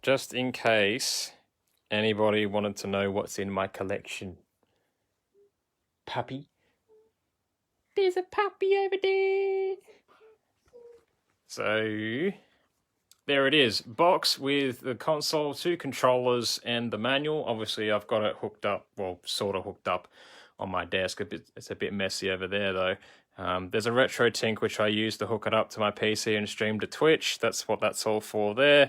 just in case anybody wanted to know what's in my collection. Puppy. There's a puppy over there. So, there it is. Box with the console, 2 controllers, and the manual. Obviously, I've got it hooked up, well, sort of hooked up on my desk. It's a bit messy over there, though. There's a retro tink, which I use to hook it up to my PC and stream to Twitch. That's what that's all for there.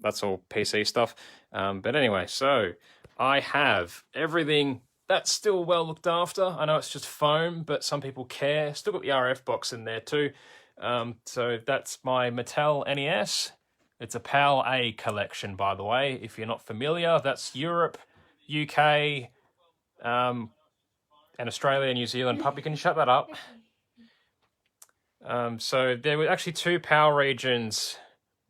That's all PC stuff. But anyway, so I have everything that's still well looked after. I know it's just foam, but some people care. Still got the RF box in there too. So that's my Mattel NES. It's a PAL A collection, by the way. If you're not familiar, that's Europe, UK, and Australia, New Zealand. Puppy, can you shut that up? So there were actually 2 PAL regions.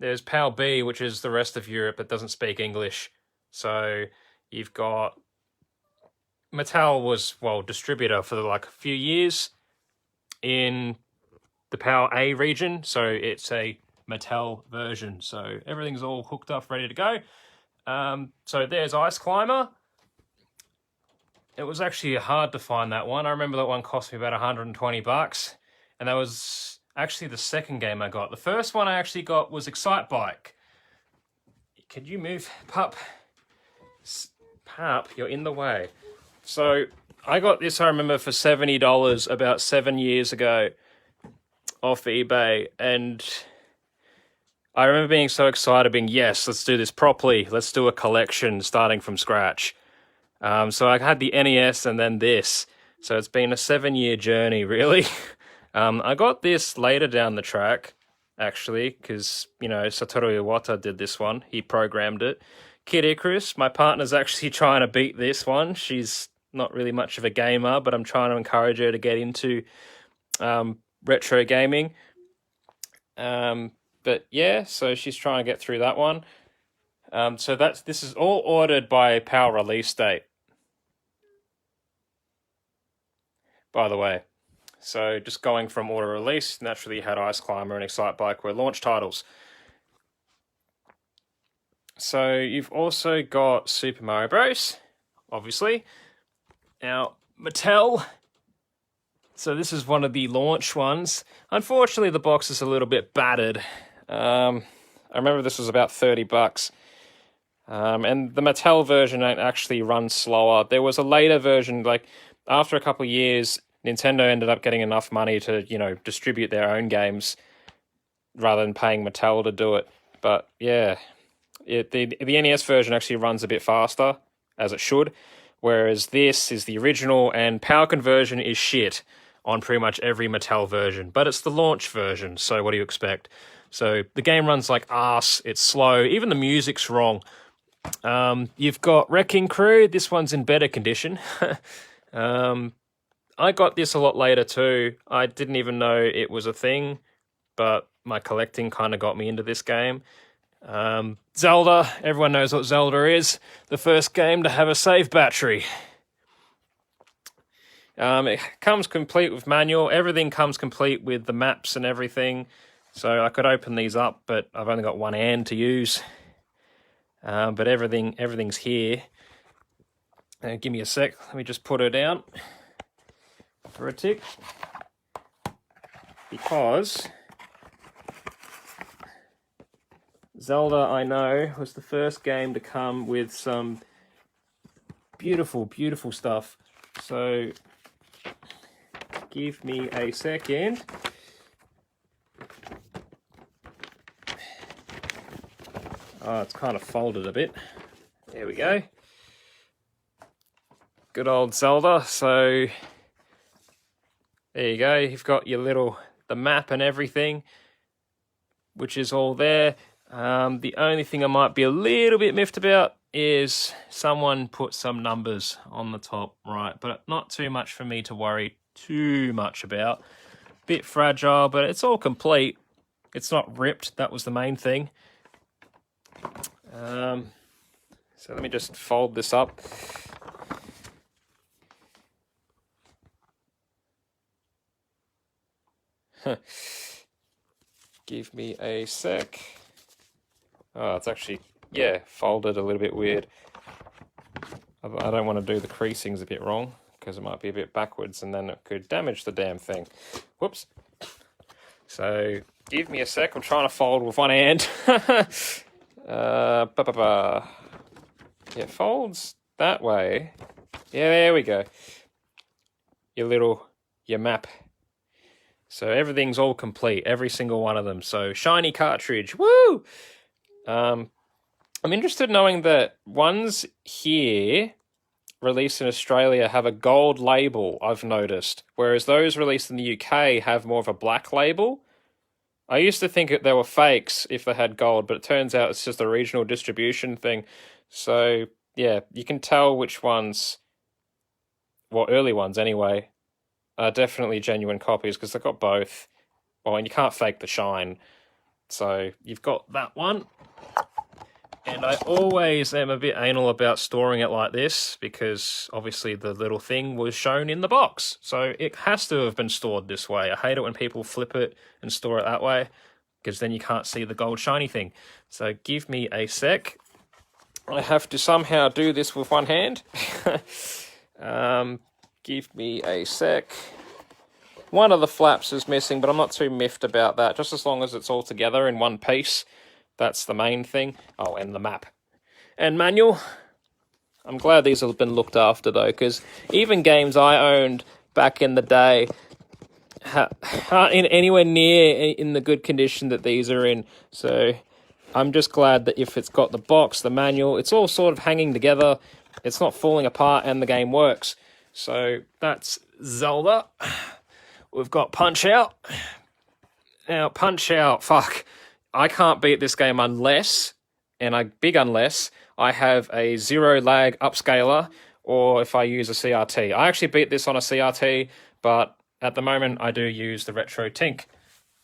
There's PAL B, which is the rest of Europe that doesn't speak English. So you've got... Mattel was, well, distributor for like a few years in the PAL A region. So it's a Mattel version. So everything's all hooked up, ready to go. So there's Ice Climber. It was actually hard to find that one. I remember that one cost me about 120 bucks. And that was actually the second game I got. The first one I actually got was Excite Bike. Could you move, pup? Pup, you're in the way. So I got this, I remember, for $70 about 7 years ago off eBay. And I remember being so excited, being, yes, let's do this properly. Let's do a collection starting from scratch. So I had the NES and then this. So it's been a 7-year journey, really. I got this later down the track, actually, because, you know, Satoru Iwata did this one. He programmed it. Kid Icarus, my partner's actually trying to beat this one. She's not really much of a gamer, but I'm trying to encourage her to get into retro gaming. But yeah, so she's trying to get through that one. So this is all ordered by PAL release date, by the way. So just going from order release, naturally you had Ice Climber and Excite Bike were launch titles. So you've also got Super Mario Bros, obviously. Now, Mattel. So this is one of the launch ones. Unfortunately, the box is a little bit battered. I remember this was about 30 bucks. And the Mattel version actually runs slower. There was a later version, like after a couple of years, Nintendo ended up getting enough money to, you know, distribute their own games rather than paying Mattel to do it. But yeah, the NES version actually runs a bit faster, as it should, whereas this is the original, and power conversion is shit on pretty much every Mattel version. But it's the launch version, so what do you expect? So the game runs like arse, it's slow, even the music's wrong. You've got Wrecking Crew, this one's in better condition. I got this a lot later too. I didn't even know it was a thing, but my collecting kind of got me into this game. Zelda, everyone knows what Zelda is. The first game to have a save battery. It comes complete with manual. Everything comes complete with the maps and everything. So I could open these up, but I've only got one hand to use. But everything's here. Give me a sec. Let me just put her down for a tick. Because Zelda, I know, was the first game to come with some beautiful, beautiful stuff. So give me a second. Oh, it's kind of folded a bit. There we go. Good old Zelda. So there you go. You've got your the map and everything, which is all there. The only thing I might be a little bit miffed about is someone put some numbers on the top right, but not too much for me to worry too much about. Bit fragile, but it's all complete. It's not ripped. That was the main thing. So let me just fold this up. Give me a sec. Oh, it's actually yeah, folded a little bit weird. I don't want to do the creasings a bit wrong, because it might be a bit backwards, and then it could damage the damn thing. Whoops. So, give me a sec, I'm trying to fold with one hand. Yeah, folds that way. Yeah, there we go. Your map. So everything's all complete, every single one of them. So shiny cartridge, woo! I'm interested knowing that ones here released in Australia have a gold label, I've noticed, whereas those released in the UK have more of a black label. I used to think that they were fakes if they had gold, but it turns out it's just a regional distribution thing. So, yeah, you can tell which ones, well, early ones anyway, are definitely genuine copies because they've got both. Oh, and you can't fake the shine. So, you've got that one. And I always am a bit anal about storing it like this because obviously the little thing was shown in the box. So it has to have been stored this way. I hate it when people flip it and store it that way because then you can't see the gold shiny thing. So give me a sec. I have to somehow do this with one hand. Give me a sec. One of the flaps is missing, but I'm not too miffed about that. Just as long as it's all together in one piece. That's the main thing. Oh, and the map. And manual. I'm glad these have been looked after, though, because even games I owned back in the day aren't in anywhere near in the good condition that these are in. So I'm just glad that if it's got the box, the manual, it's all sort of hanging together. It's not falling apart and the game works. So that's Zelda. We've got Punch-Out. Now, Punch-Out, fuck. I can't beat this game unless, and I big unless, I have a zero lag upscaler or if I use a CRT. I actually beat this on a CRT, but at the moment I do use the Retro Tink,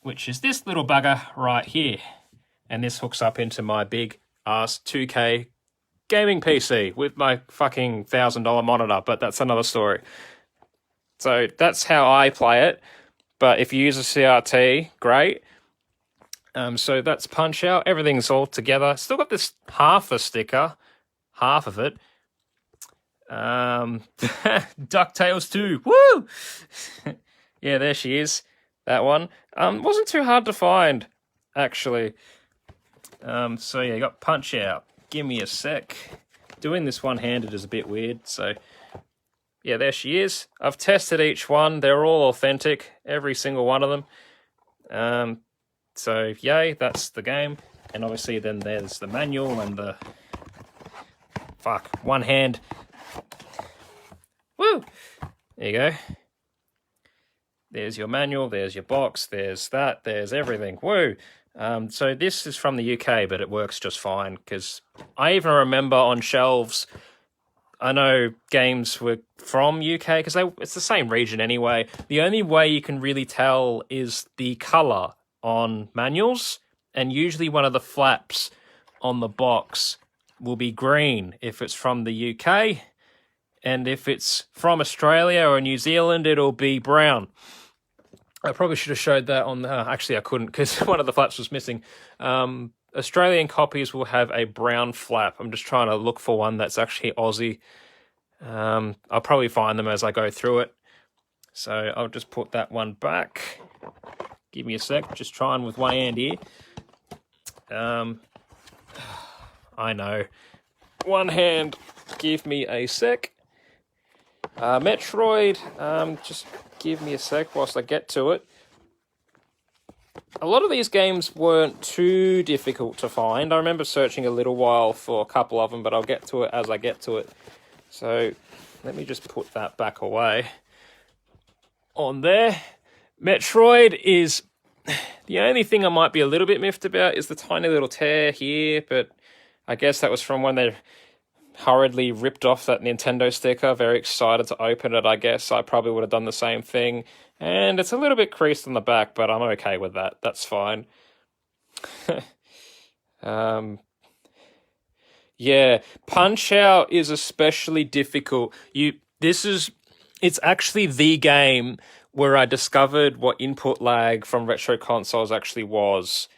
which is this little bugger right here. And this hooks up into my big ass 2K gaming PC with my fucking $1,000 monitor, but that's another story. So that's how I play it. But if you use a CRT, great. So that's Punch-Out. Everything's all together. Still got this half a sticker. Half of it. DuckTales 2. Woo! Yeah, there she is. That one. Wasn't too hard to find, actually. So yeah, you got Punch-Out. Give me a sec. Doing this one-handed is a bit weird, so... Yeah, there she is. I've tested each one. They're all authentic. Every single one of them. So, yay, that's the game. And obviously then there's the manual and the... Fuck, one hand. Woo! There you go. There's your manual, there's your box, there's that, there's everything. Woo! So this is from the UK, but it works just fine, because I even remember on shelves... I know games were from UK, because it's the same region anyway. The only way you can really tell is the colour on manuals, and usually one of the flaps on the box will be green if it's from the UK, and if it's from Australia or New Zealand, it'll be brown. I probably should have showed that on the... Actually, I couldn't, because one of the flaps was missing. Australian copies will have a brown flap. I'm just trying to look for one that's actually Aussie. I'll probably find them as I go through it. So I'll just put that one back. Give me a sec, just trying with one hand here. I know. One hand, give me a sec. Metroid, just give me a sec whilst I get to it. A lot of these games weren't too difficult to find. I remember searching a little while for a couple of them, but I'll get to it as I get to it. So let me just put that back away. On there. Metroid is... The only thing I might be a little bit miffed about is the tiny little tear here, but I guess that was from when they hurriedly ripped off that Nintendo sticker. Very excited to open it, I guess. I probably would have done the same thing. And it's a little bit creased on the back, but I'm okay with that. That's fine. Yeah, Punch-Out is especially difficult. It's actually the game where I discovered what input lag from retro consoles actually was.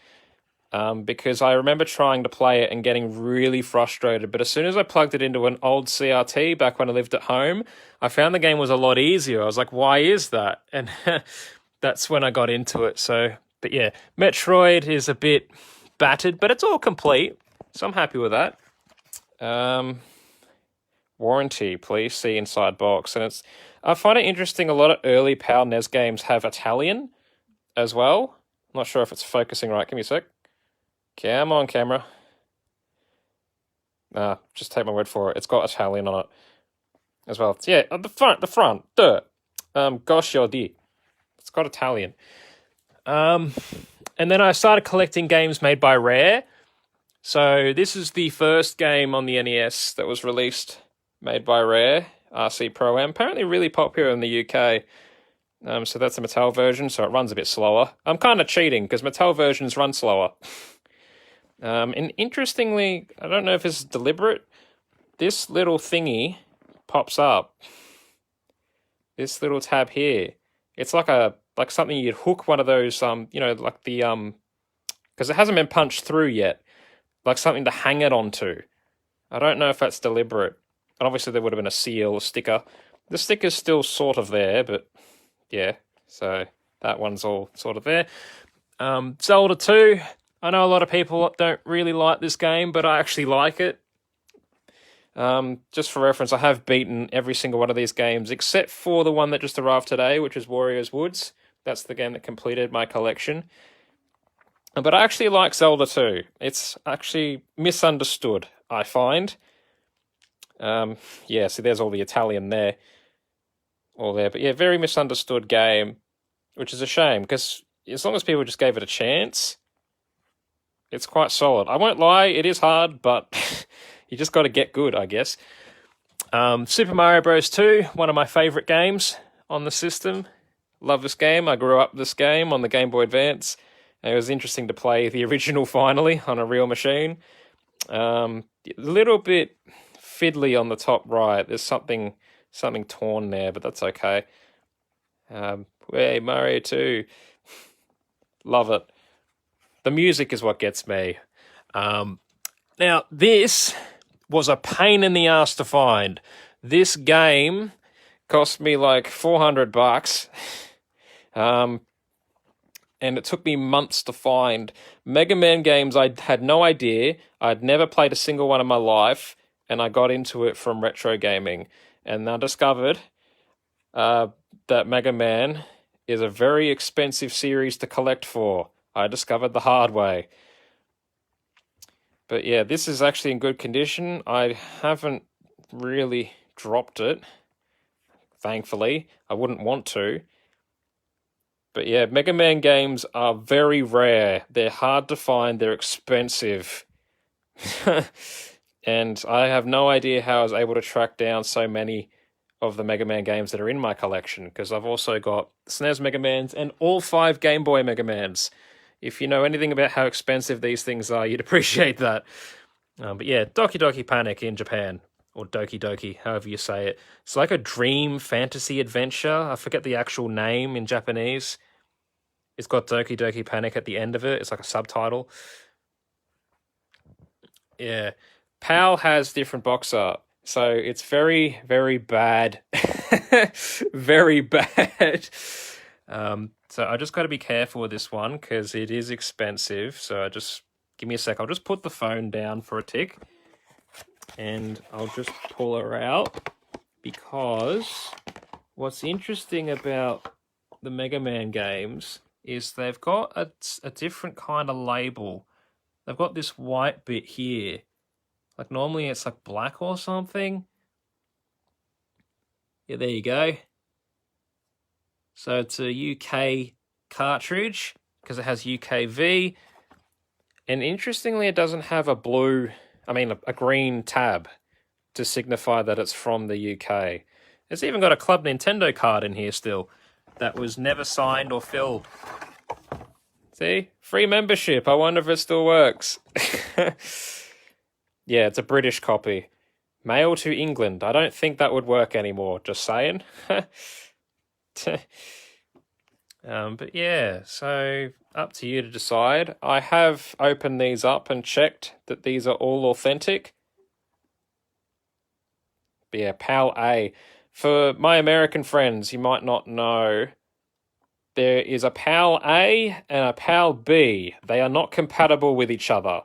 because I remember trying to play it and getting really frustrated. But as soon as I plugged it into an old CRT back when I lived at home, I found the game was a lot easier. I was like, why is that? And that's when I got into it. So, but yeah, Metroid is a bit battered, but it's all complete. So I'm happy with that. Warranty, please see inside box. And I find it interesting, a lot of early PAL NES games have Italian as well. I'm not sure if it's focusing right. Give me a sec. Come on, camera. Nah, just take my word for it. It's got Italian on it as well. Yeah, at the front. Duh. Gosh, it's got Italian. And then I started collecting games made by Rare. So this is the first game on the NES that was released made by Rare, RC Pro-Am. Apparently really popular in the UK. So that's the Mattel version, so it runs a bit slower. I'm kind of cheating, because Mattel versions run slower. And interestingly, I don't know if this is deliberate, this little thingy pops up. This little tab here. It's like something you'd hook one of those, like the, because it hasn't been punched through yet. Like something to hang it onto. I don't know if that's deliberate. And obviously there would have been a seal, a sticker. The sticker's still sort of there, but yeah. So that one's all sort of there. Zelda 2. I know a lot of people don't really like this game, but I actually like it. Just for reference, I have beaten every single one of these games, except for the one that just arrived today, which is Warriors Woods. That's the game that completed my collection. But I actually like Zelda 2. It's actually misunderstood, I find. Yeah, see, there's all the Italian there. All there. But yeah, very misunderstood game, which is a shame, because as long as people just gave it a chance, it's quite solid. I won't lie, it is hard, but you just got to get good, I guess. Super Mario Bros. 2, one of my favourite games on the system. Love this game. I grew up with this game on the Game Boy Advance. It was interesting to play the original finally on a real machine. A little bit fiddly on the top right. There's something torn there, but that's okay. Hey, Mario 2. Love it. The music is what gets me. Now, this was a pain in the ass to find. This game cost me like $400. And it took me months to find. Mega Man games, I had no idea. I'd never played a single one in my life, and I got into it from retro gaming. And I discovered that Mega Man is a very expensive series to collect for. I discovered the hard way. But yeah, this is actually in good condition. I haven't really dropped it, thankfully. I wouldn't want to. But yeah, Mega Man games are very rare. They're hard to find. They're expensive. And I have no idea how I was able to track down so many of the Mega Man games that are in my collection, because I've also got SNES Mega Mans and all 5 Game Boy Mega Mans. If you know anything about how expensive these things are, you'd appreciate that. But yeah, Doki Doki Panic in Japan, or Doki Doki, however you say it. It's like a dream fantasy adventure. I forget the actual name in Japanese. It's got Doki Doki Panic at the end of it. It's like a subtitle. Yeah. PAL has different box art. So it's very, very bad. Very bad. So I just got to be careful with this one because it is expensive. So give me a sec. I'll just put the phone down for a tick. And I'll just pull her out. Because what's interesting about the Mega Man games is they've got a different kind of label. They've got this white bit here. Like normally it's like black or something. Yeah, there you go. So it's a UK cartridge because it has UKV. And interestingly, it doesn't have a green tab to signify that it's from the UK. It's even got a Club Nintendo card in here still that was never signed or filled. See? Free membership. I wonder if it still works. Yeah, it's a British copy. Mail to England. I don't think that would work anymore, just saying. But yeah, so up to you to decide. I have opened these up and checked that these are all authentic. But yeah, PAL A. For my American friends, you might not know, there is a PAL A and a PAL B. They are not compatible with each other.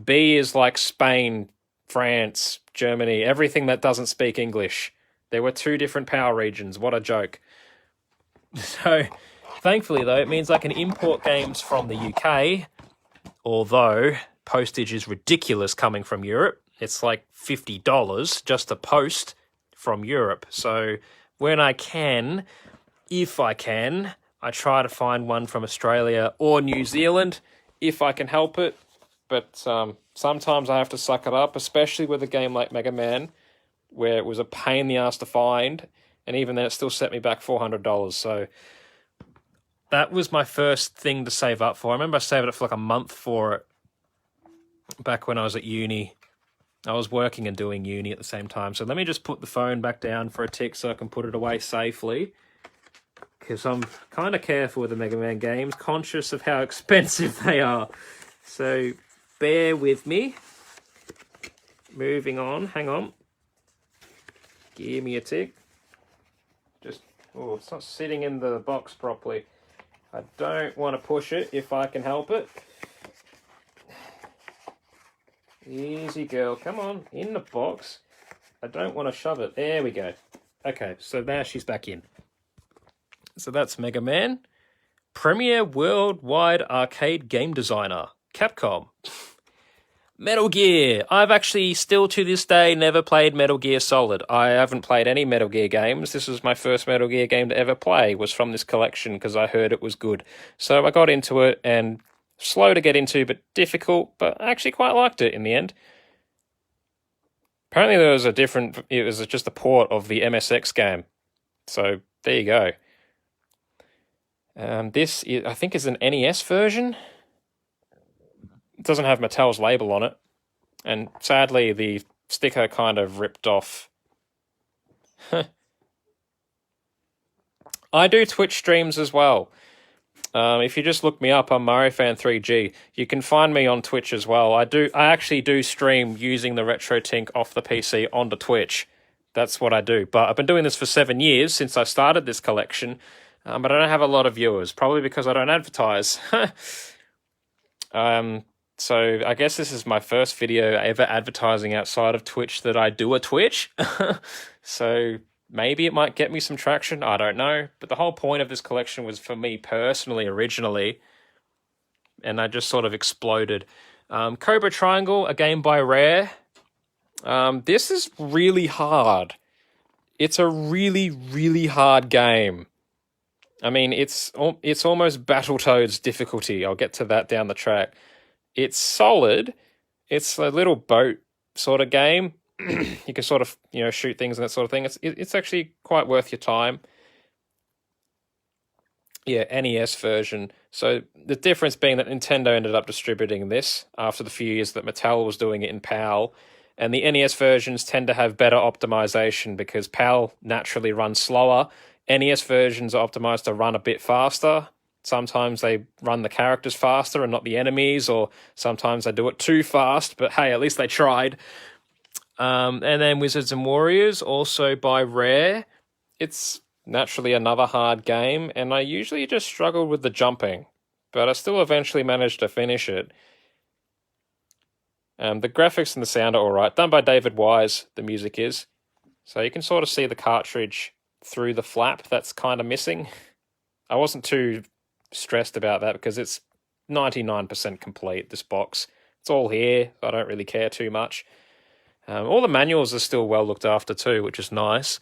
B is like Spain, France, Germany, everything that doesn't speak English. There were two different PAL regions. What a joke. So, thankfully, though, it means I can import games from the UK, although postage is ridiculous coming from Europe. It's like $50 just to post from Europe. So, when I can, if I can, I try to find one from Australia or New Zealand, if I can help it. But sometimes I have to suck it up, especially with a game like Mega Man, where it was a pain in the ass to find, and even then it still set me back $400. So that was my first thing to save up for. I remember I saved up for like a month for it back when I was at uni. I was working and doing uni at the same time. So let me just put the phone back down for a tick so I can put it away safely, because I'm kind of careful with the Mega Man games, conscious of how expensive they are. So bear with me. Moving on. Hang on. Give me a tick. Oh, it's not sitting in the box properly. I don't want to push it if I can help it. Easy girl, come on, in the box. I don't want to shove it. There we go. Okay, so now she's back in. So that's Mega Man. Premier Worldwide Arcade Game Designer, Capcom. Metal Gear. I've actually still to this day never played Metal Gear Solid. I haven't played any Metal Gear games. This was my first Metal Gear game to ever play, was from this collection because I heard it was good. So I got into it, and slow to get into, but difficult, but I actually quite liked it in the end. Apparently it was just a port of the MSX game. So there you go. This, I think, is an NES version. It doesn't have Mattel's label on it. And sadly, the sticker kind of ripped off. I do Twitch streams as well. If you just look me up on MarioFan3G, you can find me on Twitch as well. I actually do stream using the RetroTink off the PC onto Twitch. That's what I do. But I've been doing this for 7 years since I started this collection. But I don't have a lot of viewers, probably because I don't advertise. So I guess this is my first video ever advertising outside of Twitch that I do a Twitch. So maybe it might get me some traction. I don't know. But the whole point of this collection was for me personally originally. And I just sort of exploded. Cobra Triangle, a game by Rare. This is really hard. It's a really, really hard game. I mean, it's almost Battletoads difficulty. I'll get to that down the track. It's solid. It's a little boat sort of game. You can sort of, shoot things and that sort of thing. It's actually quite worth your time. Yeah, NES version. So the difference being that Nintendo ended up distributing this after the few years that Mattel was doing it in PAL. And the NES versions tend to have better optimization because PAL naturally runs slower. NES versions are optimized to run a bit faster. Sometimes they run the characters faster and not the enemies, or sometimes they do it too fast, but hey, at least they tried. And then Wizards and Warriors, also by Rare. It's naturally another hard game, and I usually just struggled with the jumping, but I still eventually managed to finish it. The graphics and the sound are alright. Done by David Wise, the music is. So you can sort of see the cartridge through the flap that's kind of missing. I wasn't too stressed about that because it's 99% complete, this box. It's all here, so I don't really care too much. All the manuals are still well looked after too, which is nice.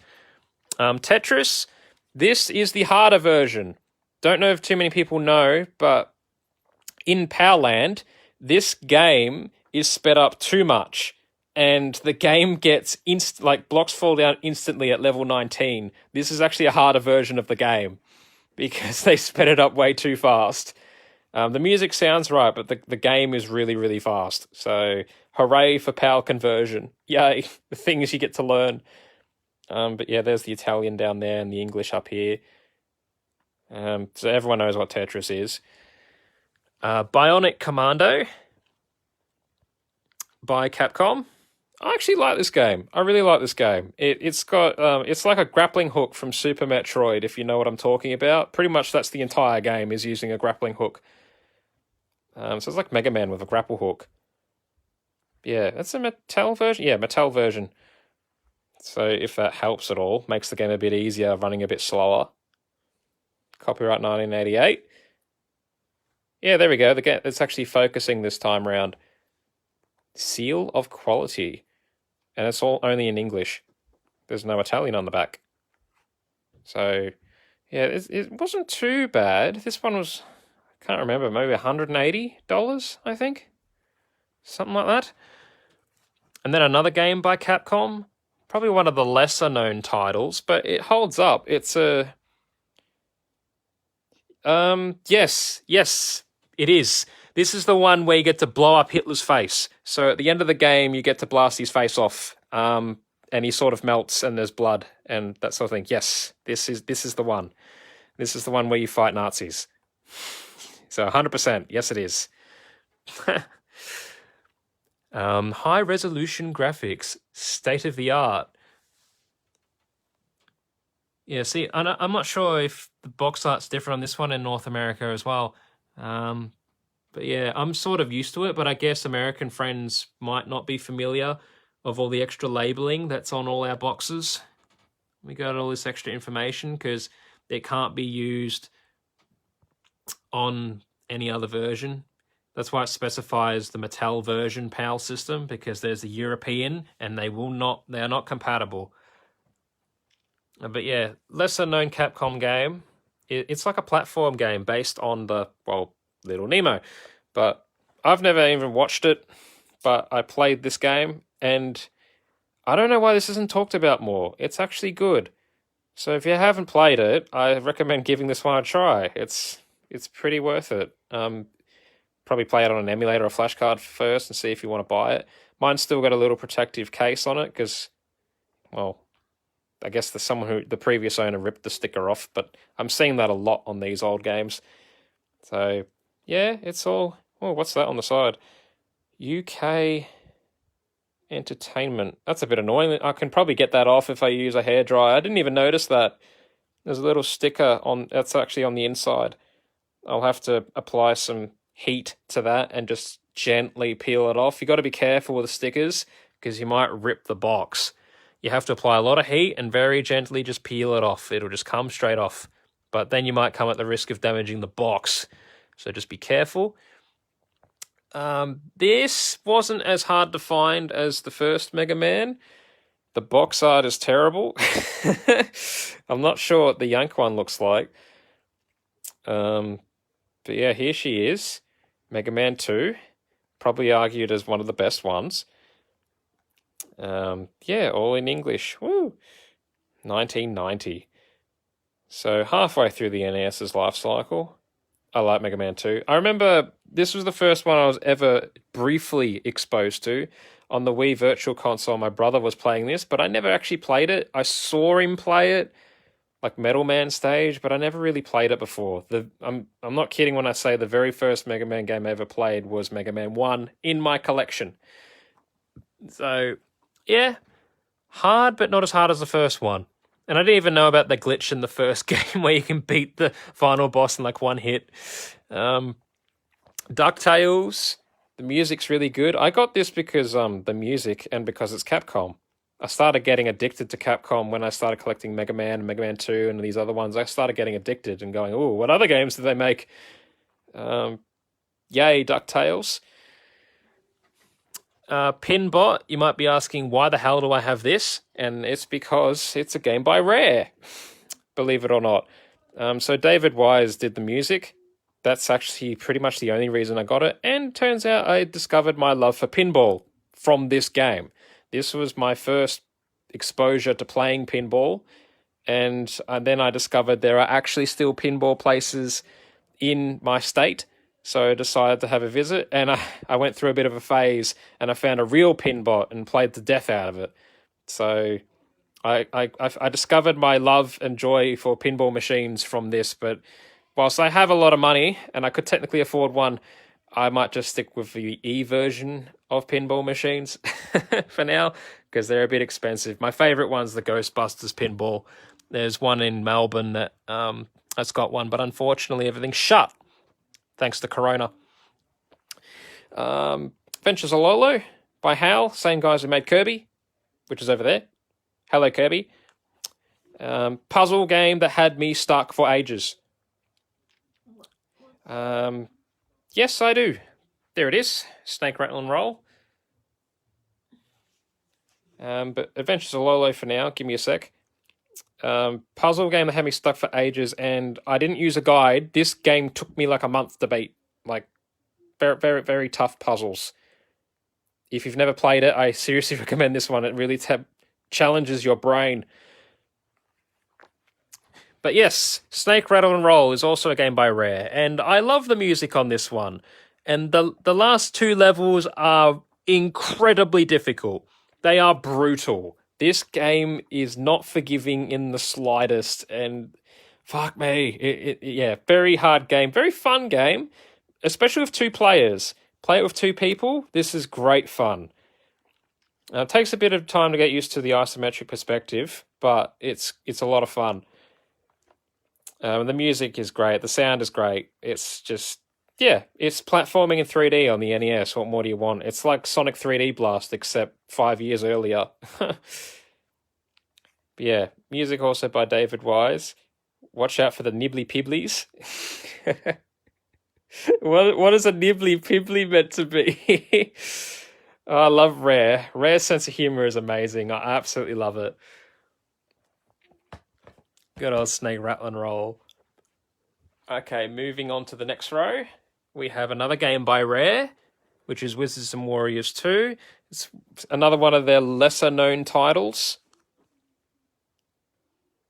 Tetris, this is the harder version. Don't know if too many people know, but in PAL Land, this game is sped up too much. And the game gets blocks fall down instantly at level 19. This is actually a harder version of the game because they sped it up way too fast. The music sounds right, but the game is really, really fast. So hooray for PAL conversion. Yay, the things you get to learn. But yeah, there's the Italian down there and the English up here. So everyone knows what Tetris is. Bionic Commando by Capcom. I actually like this game. I really like this game. It's got it's like a grappling hook from Super Metroid, if you know what I'm talking about. Pretty much that's the entire game, is using a grappling hook. So it's like Mega Man with a grapple hook. Yeah, that's a Mattel version. Yeah, Mattel version. So if that helps at all, makes the game a bit easier, running a bit slower. Copyright 1988. Yeah, there we go. The game, it's actually focusing this time around. Seal of quality. And it's all only in English. There's no Italian on the back. So, yeah, it wasn't too bad. This one was, I can't remember, maybe $180, I think? Something like that. And then another game by Capcom. Probably one of the lesser known titles, but it holds up. It's a... yes, it is. This is the one where you get to blow up Hitler's face. So at the end of the game, you get to blast his face off, and he sort of melts, and there's blood and that sort of thing. Yes, this is the one. This is the one where you fight Nazis. So 100%, yes, it is. High resolution graphics, state of the art. Yeah, see, I'm not sure if the box art's different on this one in North America as well. But yeah, I'm sort of used to it, but I guess American friends might not be familiar of all the extra labeling that's on all our boxes. We got all this extra information because it can't be used on any other version. That's why it specifies the Mattel version PAL system, because there's a European and they are not compatible. But yeah, lesser known Capcom game. It's like a platform game based on Little Nemo. But I've never even watched it, but I played this game, and I don't know why this isn't talked about more. It's actually good. So if you haven't played it, I recommend giving this one a try. It's pretty worth it. Probably play it on an emulator or flashcard first and see if you want to buy it. Mine's still got a little protective case on it because, well, I guess the previous owner ripped the sticker off, but I'm seeing that a lot on these old games. So, yeah, it's all... Oh, what's that on the side? UK Entertainment. That's a bit annoying. I can probably get that off if I use a hairdryer. I didn't even notice that. There's a little sticker that's actually on the inside. I'll have to apply some heat to that and just gently peel it off. You got to be careful with the stickers because you might rip the box. You have to apply a lot of heat and very gently just peel it off. It'll just come straight off. But then you might come at the risk of damaging the box. So just be careful. This wasn't as hard to find as the first Mega Man. The box art is terrible. I'm not sure what the Yank one looks like. But yeah, here she is. Mega Man 2. Probably argued as one of the best ones. Yeah, all in English. Woo! 1990. So halfway through the NES's life cycle. I like Mega Man 2. I remember this was the first one I was ever briefly exposed to. On the Wii Virtual Console, my brother was playing this, but I never actually played it. I saw him play it, like Metal Man stage, but I never really played it before. I'm not kidding when I say the very first Mega Man game I ever played was Mega Man 1 in my collection. So, yeah, hard, but not as hard as the first one. And I didn't even know about the glitch in the first game where you can beat the final boss in like one hit. DuckTales, the music's really good. I got this because the music and because it's Capcom. I started getting addicted to Capcom when I started collecting Mega Man and Mega Man 2 and these other ones. I started getting addicted and going, oh, what other games did they make? Yay, DuckTales. Pinbot, you might be asking, why the hell do I have this? And it's because it's a game by Rare, believe it or not. So David Wise did the music. That's actually pretty much the only reason I got it. And turns out I discovered my love for pinball from this game. This was my first exposure to playing pinball. And then I discovered there are actually still pinball places in my state. So I decided to have a visit, and I went through a bit of a phase, and I found a real pinbot and played the death out of it. So I discovered my love and joy for pinball machines from this, but whilst I have a lot of money and I could technically afford one, I might just stick with the E version of pinball machines for now, because they're a bit expensive. My favorite one's the Ghostbusters pinball. There's one in Melbourne that that's got one, but unfortunately everything's shut thanks to Corona. Adventures of Lolo by HAL, same guys who made Kirby, which is over there. Hello, Kirby. Puzzle game that had me stuck for ages. Yes, I do. There it is. Snake, Rattle, and Roll. But Adventures of Lolo for now. Give me a sec. Puzzle game that had me stuck for ages, and I didn't use a guide. This game took me like a month to beat. Like, very, very, very tough puzzles. If you've never played it, I seriously recommend this one. It really challenges your brain. But yes, Snake, Rattle, and Roll is also a game by Rare, and I love the music on this one. And the last two levels are incredibly difficult. They are brutal. This game is not forgiving in the slightest, and fuck me, yeah, very hard game, very fun game, especially with two players. Play it with two people, this is great fun. It takes a bit of time to get used to the isometric perspective, but it's a lot of fun. The music is great, the sound is great. It's just, yeah, it's platforming in 3D on the NES. What more do you want? It's like Sonic 3D Blast, except 5 years earlier. But yeah, music also by David Wise. Watch out for the nibbly pibblies. What is a nibbly pibbly meant to be? Oh, I love Rare. Rare's sense of humor is amazing. I absolutely love it. Good old Snake, Rattle, and Roll. Okay, moving on to the next row. We have another game by Rare, which is Wizards and Warriors 2. It's another one of their lesser-known titles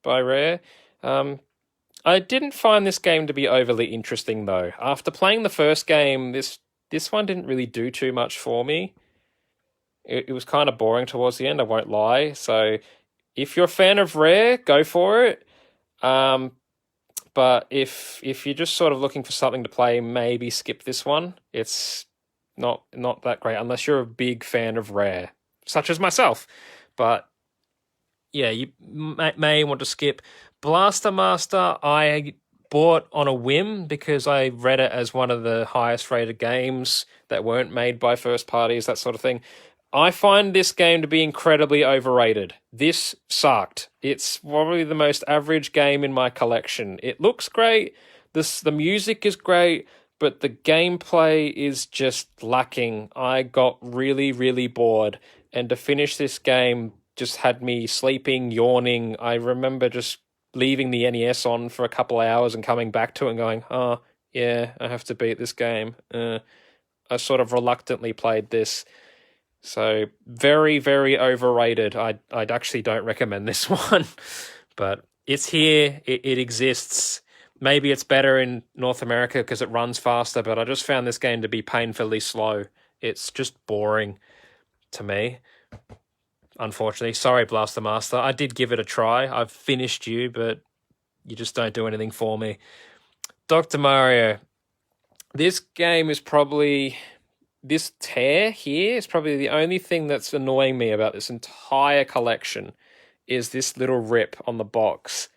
by Rare. I didn't find this game to be overly interesting, though. After playing the first game, this one didn't really do too much for me. It was kind of boring towards the end, I won't lie. So if you're a fan of Rare, go for it. But if you're just sort of looking for something to play, maybe skip this one. It's not that great unless you're a big fan of Rare, such as myself. But yeah, you may want to skip. Blaster Master, I bought on a whim because I read it as one of the highest rated games that weren't made by first parties, that sort of thing. I find this game to be incredibly overrated. This sucked. It's probably the most average game in my collection. It looks great, the music is great, but the gameplay is just lacking. I got really, really bored, and to finish this game just had me sleeping, yawning. I remember just leaving the NES on for a couple of hours and coming back to it and going, oh, yeah, I have to beat this game. I sort of reluctantly played this. So very, very overrated. I actually don't recommend this one, but it's here. It exists. Maybe it's better in North America because it runs faster, but I just found this game to be painfully slow. It's just boring to me, unfortunately. Sorry, Blaster Master. I did give it a try. I've finished you, but you just don't do anything for me. Dr. Mario. This game is probably... This tear here is probably the only thing that's annoying me about this entire collection is this little rip on the box,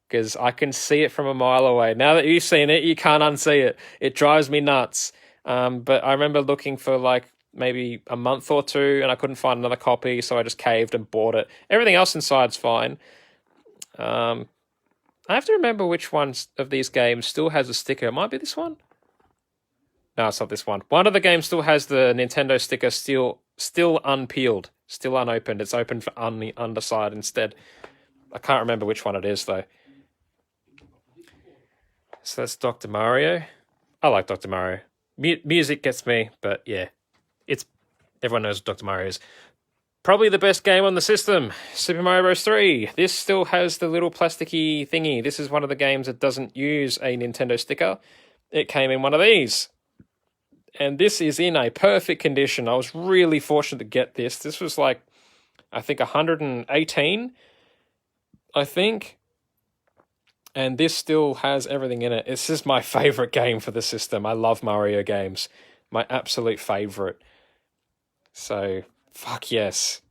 because I can see it from a mile away. Now that you've seen it, you can't unsee it. It drives me nuts. But I remember looking for like maybe a month or two and I couldn't find another copy, so I just caved and bought it. Everything else inside's fine. I have to remember which ones of these games still has a sticker. It might be this one. No, it's not this one. One of the games still has the Nintendo sticker still unpeeled, still unopened. It's open on the underside instead. I can't remember which one it is, though. So that's Dr. Mario. I like Dr. Mario. Music gets me, but yeah. Everyone knows what Dr. Mario is. Probably the best game on the system, Super Mario Bros. 3. This still has the little plasticky thingy. This is one of the games that doesn't use a Nintendo sticker. It came in one of these. And this is in a perfect condition. I was really fortunate to get this. This was like, I think 118. I think, and this still has everything in it. This is my favorite game for the system. I love Mario games. My absolute favorite. So, fuck yes.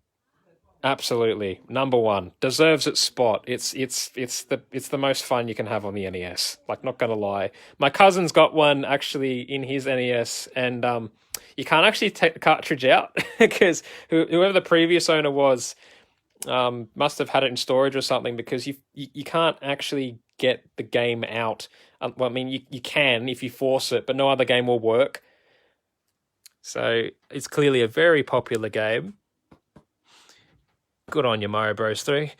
Absolutely. Number one. Deserves its spot. It's the most fun you can have on the NES. Like, not gonna lie. My cousin's got one actually in his NES, and you can't actually take the cartridge out because whoever the previous owner was must have had it in storage or something, because you can't actually get the game out. Well, I mean, you can if you force it, but no other game will work. So it's clearly a very popular game. Good on you, Mario Bros. 3.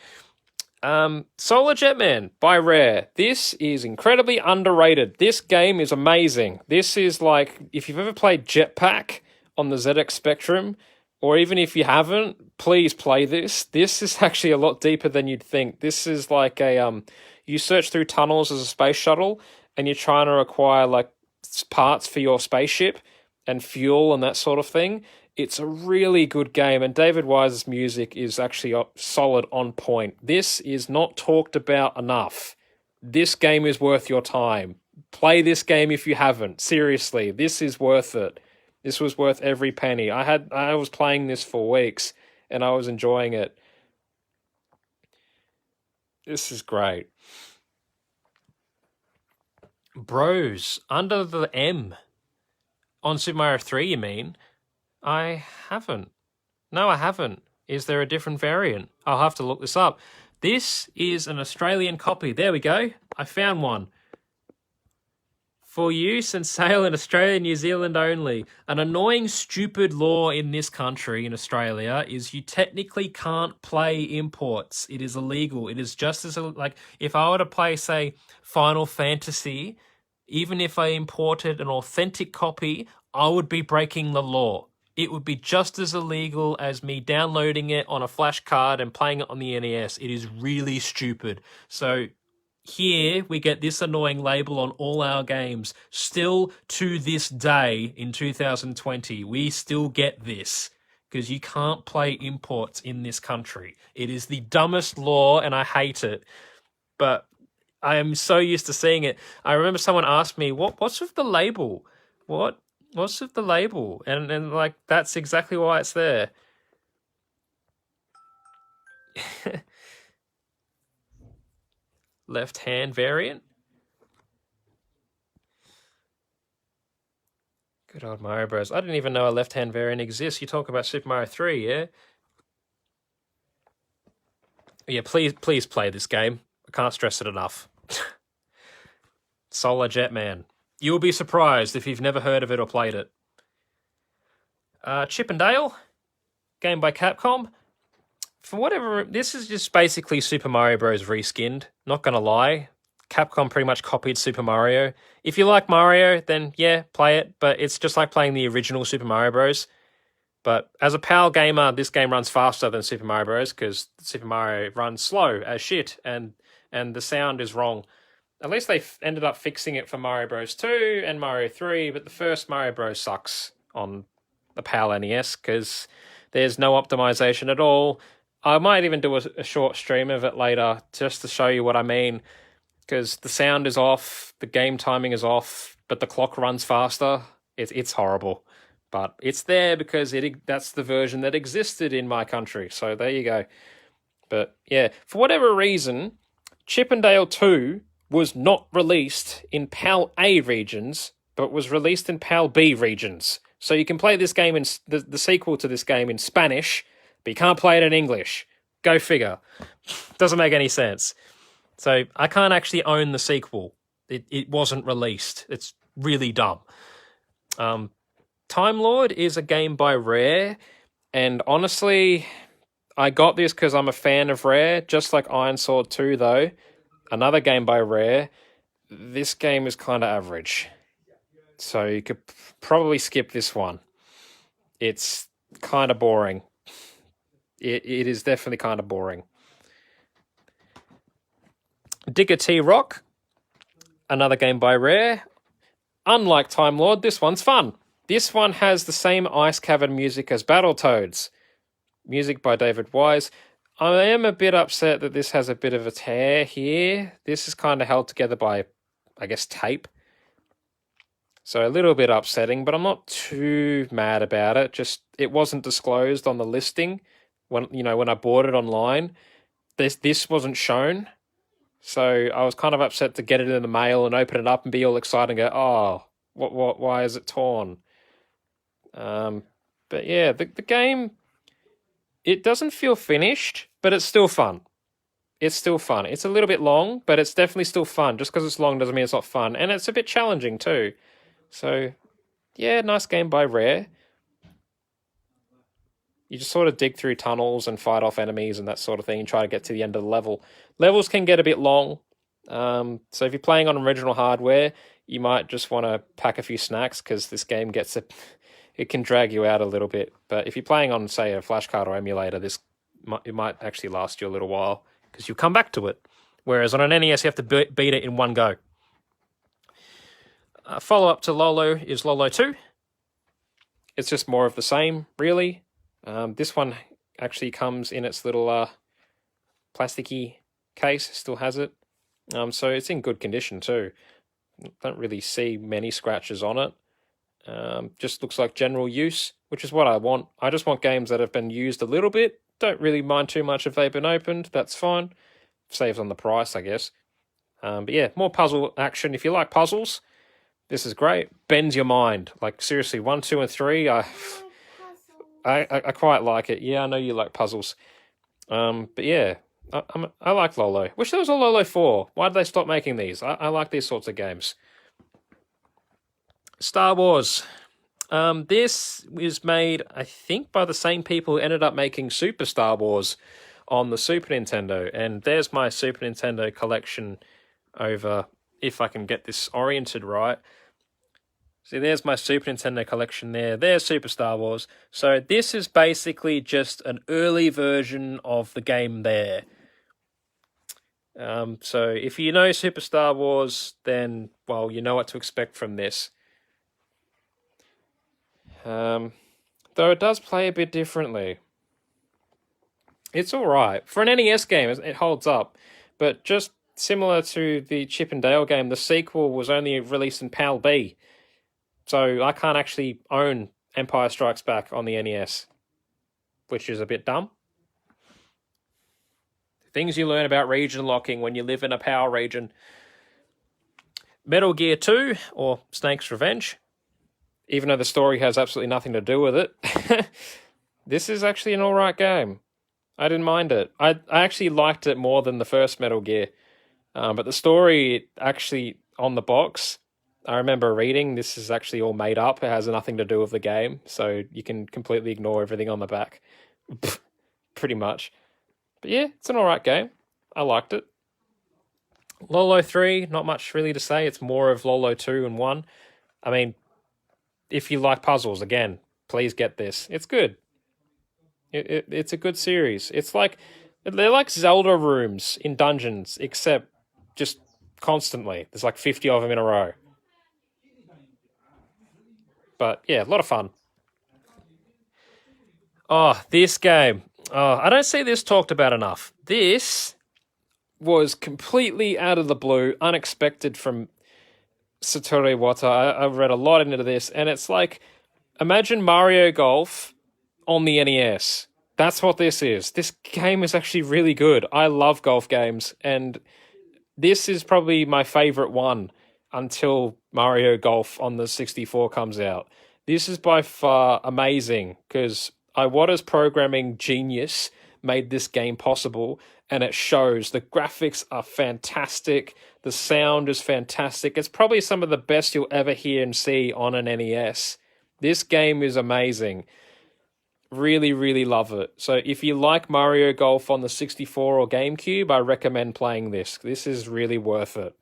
Solar Jetman by Rare. This is incredibly underrated. This game is amazing. This is like, if you've ever played Jetpack on the ZX Spectrum, or even if you haven't, please play this. This is actually a lot deeper than you'd think. This is like you search through tunnels as a space shuttle, and you're trying to acquire like parts for your spaceship and fuel and that sort of thing. It's a really good game, and David Wise's music is actually solid, on point. This is not talked about enough. This game is worth your time. Play this game if you haven't. Seriously, this is worth it. This was worth every penny. I was playing this for weeks, and I was enjoying it. This is great. Bros, under the M. On Super Mario 3, you mean? I haven't. No, I haven't. Is there a different variant? I'll have to look this up. This is an Australian copy. There we go. I found one. For use and sale in Australia and New Zealand only. An annoying, stupid law in this country, in Australia, is you technically can't play imports. It is illegal. It is just as, like, if I were to play, say, Final Fantasy, even if I imported an authentic copy, I would be breaking the law. It would be just as illegal as me downloading it on a flash card and playing it on the NES. It is really stupid. So here we get this annoying label on all our games. Still to this day in 2020, we still get this because you can't play imports in this country. It is the dumbest law and I hate it. But I am so used to seeing it. I remember someone asked me, what's with the label? What's with the label? And like, that's exactly why it's there. Left-hand variant. Good old Mario Bros. I didn't even know a left-hand variant exists. You talk about Super Mario 3, yeah? Yeah, please play this game. I can't stress it enough. Solar Jetman. You'll be surprised if you've never heard of it or played it. Chip and Dale, game by Capcom. For whatever, this is just basically Super Mario Bros. Reskinned. Not gonna lie, Capcom pretty much copied Super Mario. If you like Mario, then yeah, play it. But it's just like playing the original Super Mario Bros. But as a PAL gamer, this game runs faster than Super Mario Bros. Because Super Mario runs slow as shit, and the sound is wrong. At least they ended up fixing it for Mario Bros. 2 and Mario 3, but the first Mario Bros. Sucks on the PAL NES because there's no optimization at all. I might even do a short stream of it later just to show you what I mean, because the sound is off, the game timing is off, but the clock runs faster. It's horrible. But it's there because that's the version that existed in my country, so there you go. But yeah, for whatever reason, Chip and Dale 2 was not released in PAL A regions, but was released in PAL B regions. So you can play this game in the sequel to this game in Spanish, but you can't play it in English. Go figure. Doesn't make any sense. So I can't actually own the sequel. It wasn't released. It's really dumb. Time Lord is a game by Rare, and honestly, I got this because I'm a fan of Rare, just like Iron Sword 2 though. Another game by Rare. This game is kind of average. So you could probably skip this one. It's kind of boring. It is definitely kind of boring. Digger T Rock. Another game by Rare. Unlike Time Lord, this one's fun. This one has the same Ice Cavern music as Battletoads. Music by David Wise. I am a bit upset that this has a bit of a tear here. This is kind of held together by, I guess, tape. So a little bit upsetting, but I'm not too mad about it. Just it wasn't disclosed on the listing when I bought it online. This wasn't shown. So I was kind of upset to get it in the mail and open it up and be all excited and go, oh, why is it torn? But yeah, the game, it doesn't feel finished, but it's still fun. It's still fun. It's a little bit long, but it's definitely still fun. Just because it's long doesn't mean it's not fun. And it's a bit challenging too. So, yeah, nice game by Rare. You just sort of dig through tunnels and fight off enemies and that sort of thing and try to get to the end of the level. Levels can get a bit long. So if you're playing on original hardware, you might just want to pack a few snacks because this game it can drag you out a little bit. But if you're playing on, say, a flashcard or emulator, it might actually last you a little while because you'll come back to it. Whereas on an NES, you have to beat it in one go. Follow-up to Lolo is Lolo 2. It's just more of the same, really. This one actually comes in its little plasticky case, still has it. So it's in good condition too. Don't really see many scratches on it. Just looks like general use, which is what I want. I just want games that have been used a little bit. Don't really mind too much if they've been opened. That's fine. Saves on the price, I guess. But yeah, more puzzle action. If you like puzzles, this is great. Bends your mind. Like, seriously, 1, 2, and 3, I quite like it. Yeah, I know you like puzzles. But yeah, I like Lolo. Wish there was a Lolo 4. Why did they stop making these? I like these sorts of games. Star Wars. This is made, I think, by the same people who ended up making Super Star Wars on the Super Nintendo. And there's my Super Nintendo collection over, if I can get this oriented right. See, there's my Super Nintendo collection there. There's Super Star Wars. So this is basically just an early version of the game there. So if you know Super Star Wars, then, well, you know what to expect from this. Though it does play a bit differently. It's alright. For an NES game, it holds up. But just similar to the Chip and Dale game, the sequel was only released in PAL B. So I can't actually own Empire Strikes Back on the NES, which is a bit dumb. Things you learn about region locking when you live in a power region. Metal Gear 2, or Snake's Revenge, even though the story has absolutely nothing to do with it. This is actually an alright game. I didn't mind it. I actually liked it more than the first Metal Gear. But the story, actually, on the box, I remember reading, this is actually all made up. It has nothing to do with the game, so you can completely ignore everything on the back. Pretty much. But yeah, it's an alright game. I liked it. Lolo 3, not much really to say. It's more of Lolo 2 and 1. I mean, if you like puzzles, again, please get this. It's good. It's a good series. It's like, they're like Zelda rooms in dungeons, except just constantly. There's like 50 of them in a row. But yeah, a lot of fun. Oh, this game. Oh, I don't see this talked about enough. This was completely out of the blue, unexpected from Satoru Iwata. I've read a lot into this, and it's like, imagine Mario Golf on the NES. That's what this is. This game is actually really good. I love golf games, and this is probably my favorite one until Mario Golf on the 64 comes out. This is by far amazing, because Iwata's programming genius made this game possible, and it shows. The graphics are fantastic. The sound is fantastic. It's probably some of the best you'll ever hear and see on an NES. This game is amazing. Really, really love it. So if you like Mario Golf on the 64 or GameCube, I recommend playing this. This is really worth it.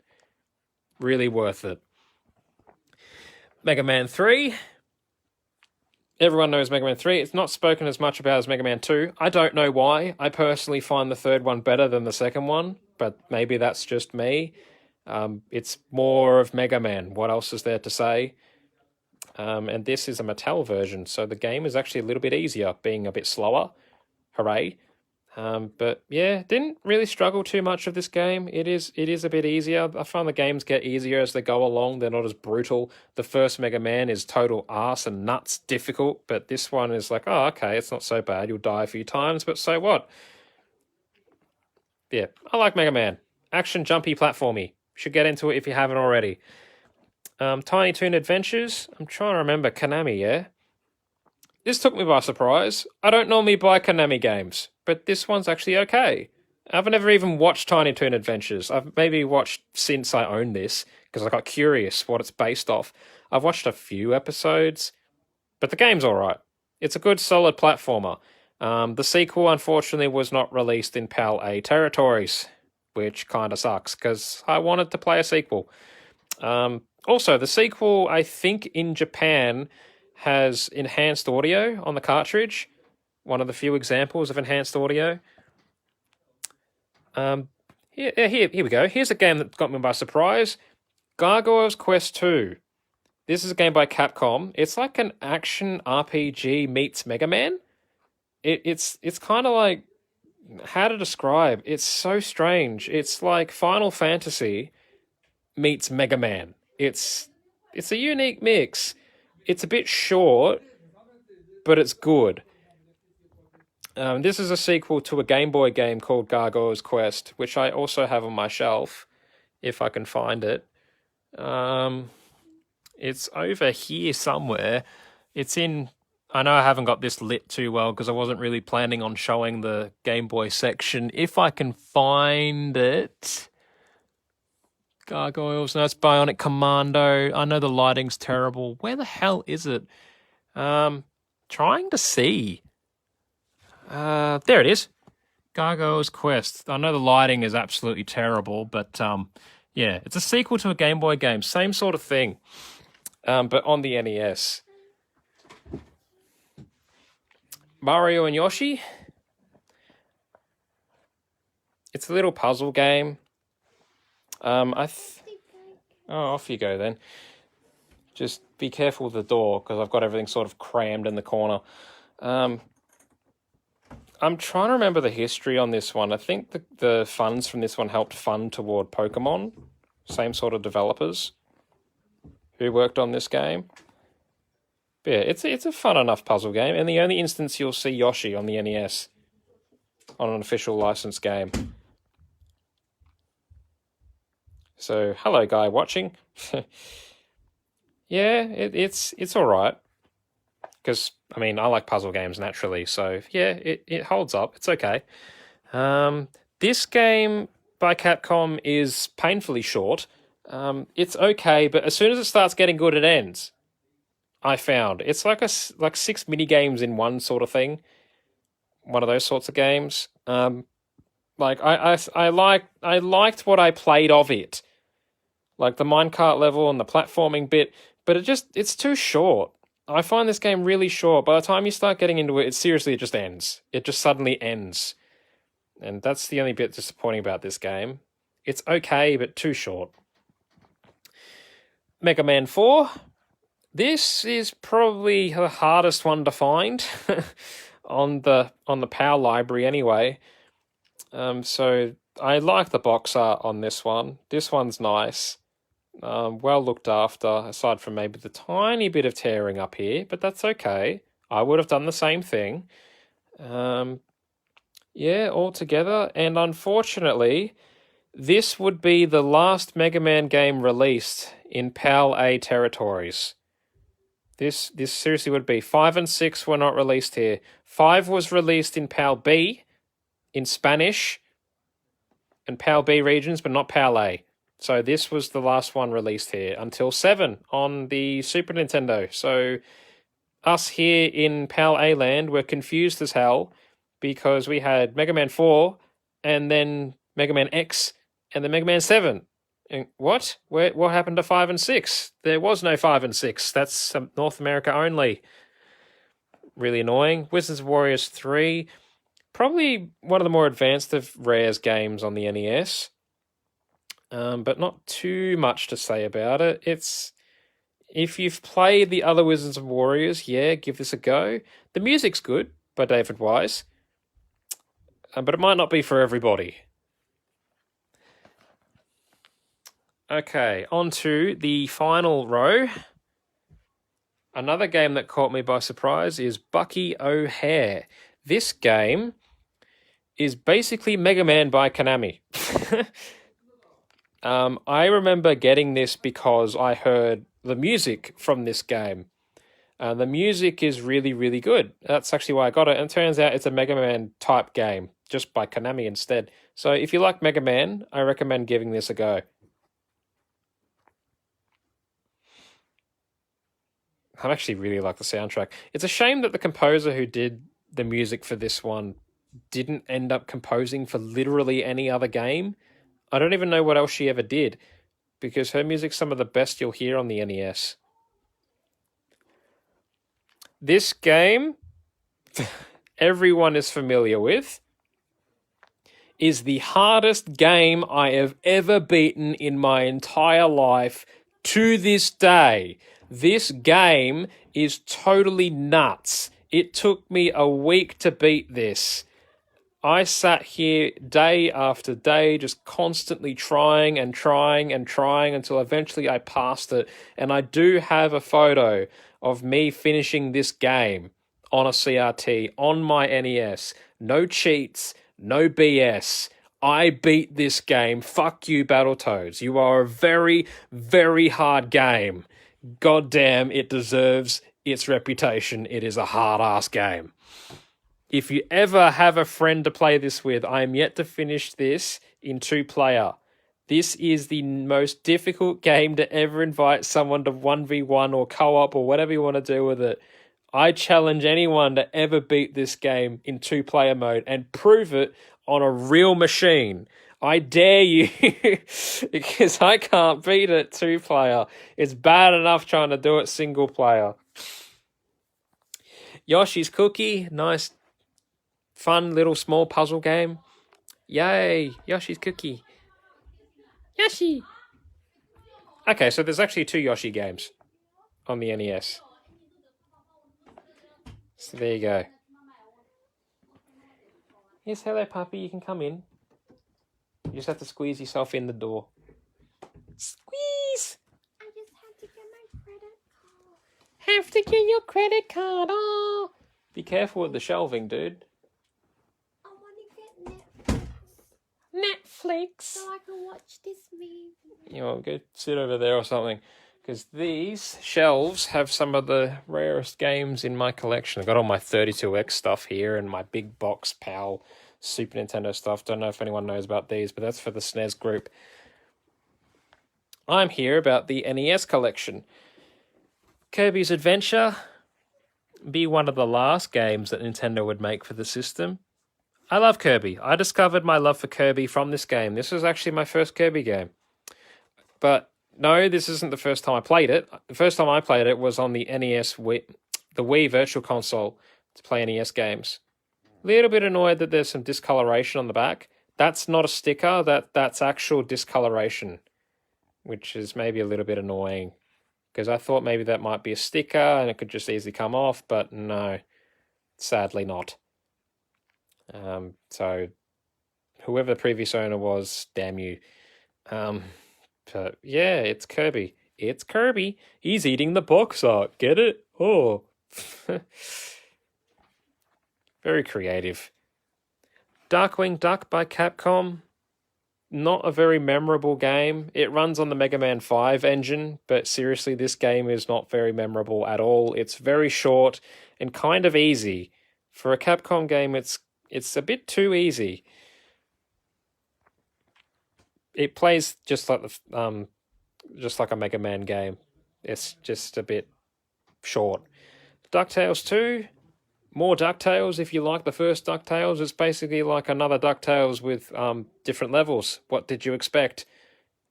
Really worth it. Mega Man 3. Everyone knows Mega Man 3. It's not spoken as much about as Mega Man 2. I don't know why. I personally find the third one better than the second one, but maybe that's just me. It's more of Mega Man. What else is there to say? And this is a Mattel version, so the game is actually a little bit easier, being a bit slower. Hooray. But yeah, didn't really struggle too much with this game. It is a bit easier. I find the games get easier as they go along. They're not as brutal. The first Mega Man is total arse and nuts difficult, but this one is like, oh, okay, it's not so bad. You'll die a few times, but so what? Yeah, I like Mega Man. Action, jumpy, platformy. Should get into it if you haven't already. Tiny Toon Adventures. I'm trying to remember Konami, yeah? This took me by surprise. I don't normally buy Konami games, but this one's actually okay. I've never even watched Tiny Toon Adventures. I've maybe watched since I own this, because I got curious what it's based off. I've watched a few episodes, but the game's alright. It's a good, solid platformer. The sequel, unfortunately, was not released in PAL A territories, which kind of sucks, because I wanted to play a sequel. Also, the sequel, I think, in Japan has enhanced audio on the cartridge. One of the few examples of enhanced audio. Here we go. Here's a game that got me by surprise. Gargoyle's Quest 2. This is a game by Capcom. It's like an action RPG meets Mega Man. It's kind of like, how to describe? It's so strange. It's like Final Fantasy meets Mega Man. It's a unique mix. It's a bit short, but it's good. This is a sequel to a Game Boy game called Gargoyle's Quest, which I also have on my shelf, if I can find it. It's over here somewhere. It's in... I know I haven't got this lit too well because I wasn't really planning on showing the Game Boy section. If I can find it... Gargoyles, no, it's Bionic Commando. I know the lighting's terrible. Where the hell is it? Trying to see. There it is. Gargoyle's Quest. I know the lighting is absolutely terrible, but yeah, it's a sequel to a Game Boy game. Same sort of thing, but on the NES. Mario and Yoshi. It's a little puzzle game. Oh, off you go then. Just be careful with the door because I've got everything sort of crammed in the corner. I'm trying to remember the history on this one. I think the funds from this one helped fund toward Pokemon. Same sort of developers who worked on this game. But yeah, it's a fun enough puzzle game, and the only instance you'll see Yoshi on the NES on an official licensed game. So, hello, guy watching. Yeah, it's all right. Because, I mean, I like puzzle games naturally, so yeah, it holds up. It's okay. This game by Capcom is painfully short. It's okay, but as soon as it starts getting good, it ends. I found it's like 6 mini games in one sort of thing. One of those sorts of games. Like I liked what I played of it. Like the minecart level and the platforming bit, but it's too short. I find this game really short. By the time you start getting into it, it just ends. It just suddenly ends. And that's the only bit disappointing about this game. It's okay, but too short. Mega Man 4. This is probably the hardest one to find on the PAL library anyway. So I like the box art on this one. This one's nice. Well looked after, aside from maybe the tiny bit of tearing up here, but that's okay. I would have done the same thing. Yeah, all together. And unfortunately, this would be the last Mega Man game released in PAL A territories. This seriously would be. 5 and 6 were not released here. 5 was released in PAL B, in Spanish, and PAL B regions, but not PAL A. So this was the last one released here until 7 on the Super Nintendo. So us here in PAL A land were confused as hell because we had Mega Man 4 and then Mega Man X and then Mega Man 7. And what? What happened to 5 and 6? There was no 5 and 6. That's North America only. Really annoying. Wizards of Warriors 3. Probably one of the more advanced of Rare's games on the NES. But not too much to say about it. If you've played the other Wizards of Warriors, yeah, give this a go. The music's good by David Wise. but it might not be for everybody. Okay, on to the final row. Another game that caught me by surprise is Bucky O'Hare. This game is basically Mega Man by Konami. I remember getting this because I heard the music from this game. The music is really, really good. That's actually why I got it. And it turns out it's a Mega Man type game, just by Konami instead. So if you like Mega Man, I recommend giving this a go. I actually really like the soundtrack. It's a shame that the composer who did the music for this one didn't end up composing for literally any other game. I don't even know what else she ever did, because her music's some of the best you'll hear on the NES. This game, everyone is familiar with, is the hardest game I have ever beaten in my entire life to this day. This game is totally nuts. It took me a week to beat this. I sat here day after day just constantly trying until eventually I passed it. And I do have a photo of me finishing this game on a CRT on my NES. No cheats, no BS. I beat this game. Fuck you, Battletoads. You are a very, very hard game. God damn, it deserves its reputation. It is a hard-ass game. If you ever have a friend to play this with, I am yet to finish this in 2-player. This is the most difficult game to ever invite someone to 1v1 or co-op or whatever you want to do with it. I challenge anyone to ever beat this game in 2-player mode and prove it on a real machine. I dare you, because I can't beat it 2-player. It's bad enough trying to do it single-player. Yoshi's Cookie, nice, fun little small puzzle game. Yay, Yoshi's Cookie. Yoshi! Okay, so there's actually 2 Yoshi games on the NES. So there you go. Yes, hello puppy, you can come in. You just have to squeeze yourself in the door. Squeeze! I just have to get my credit card. Have to get your credit card. Oh! Be careful with the shelving, dude. I want to get Netflix. so I can watch this movie. You know, go sit over there or something. Because these shelves have some of the rarest games in my collection. I've got all my 32X stuff here and my big box PAL Super Nintendo stuff. Don't know if anyone knows about these, but that's for the SNES group. I'm here about the NES collection. Kirby's Adventure, be one of the last games that Nintendo would make for the system. I love Kirby. I discovered my love for Kirby from this game. This was actually my first Kirby game. But no, this isn't the first time I played it. The first time I played it was on the NES, the Wii Virtual Console, to play NES games. Little bit annoyed that there's some discoloration on the back. That's not a sticker, that's actual discoloration, which is maybe a little bit annoying, because I thought maybe that might be a sticker and it could just easily come off, but no, sadly not. So whoever the previous owner was, damn you. But yeah, it's Kirby. It's Kirby. He's eating the box art. Get it? Oh. Very creative. Darkwing Duck by Capcom. Not a very memorable game. It runs on the Mega Man 5 engine, but seriously, this game is not very memorable at all. It's very short and kind of easy. For a Capcom game, it's a bit too easy. It plays just like a Mega Man game. It's just a bit short. DuckTales 2, more DuckTales if you like the first DuckTales. It's basically like another DuckTales with different levels. What did you expect?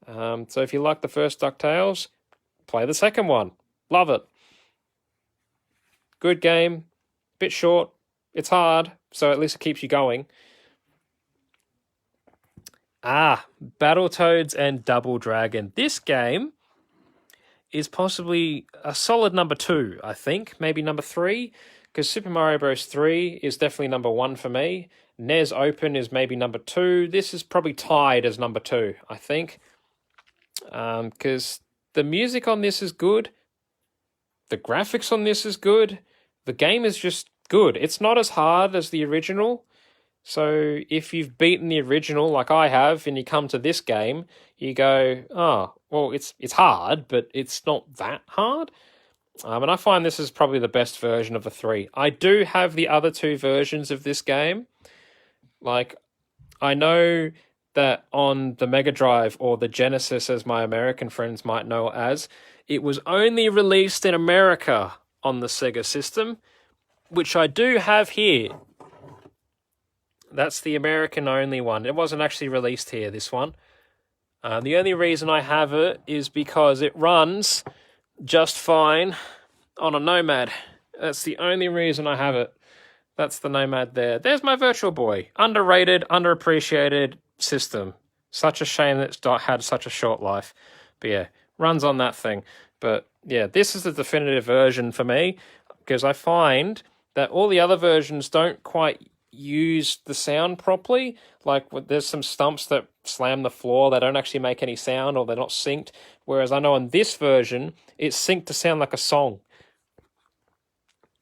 So if you like the first DuckTales, play the second one. Love it. Good game. Bit short. It's hard, so at least it keeps you going. Battletoads and Double Dragon. This game is possibly a solid number 2, I think. Maybe number 3, because Super Mario Bros. 3 is definitely number 1 for me. NES Open is maybe number 2. This is probably tied as number 2, I think. Because the music on this is good. The graphics on this is good. The game is just good. It's not as hard as the original. So if you've beaten the original like I have and you come to this game, you go, oh, well, it's hard, but it's not that hard. And I find this is probably the best version of the 3. I do have the other 2 versions of this game. Like, I know that on the Mega Drive, or the Genesis as my American friends might know it as, it was only released in America on the Sega system, which I do have here. That's the American-only one. It wasn't actually released here, this one. The only reason I have it is because it runs just fine on a Nomad. That's the only reason I have it. That's the Nomad there. There's my Virtual Boy. Underrated, underappreciated system. Such a shame that it's had such a short life. But yeah, runs on that thing. But yeah, this is the definitive version for me, because I find that all the other versions don't quite use the sound properly. Like, there's some stumps that slam the floor, they don't actually make any sound, or they're not synced. Whereas I know on this version, it's synced to sound like a song.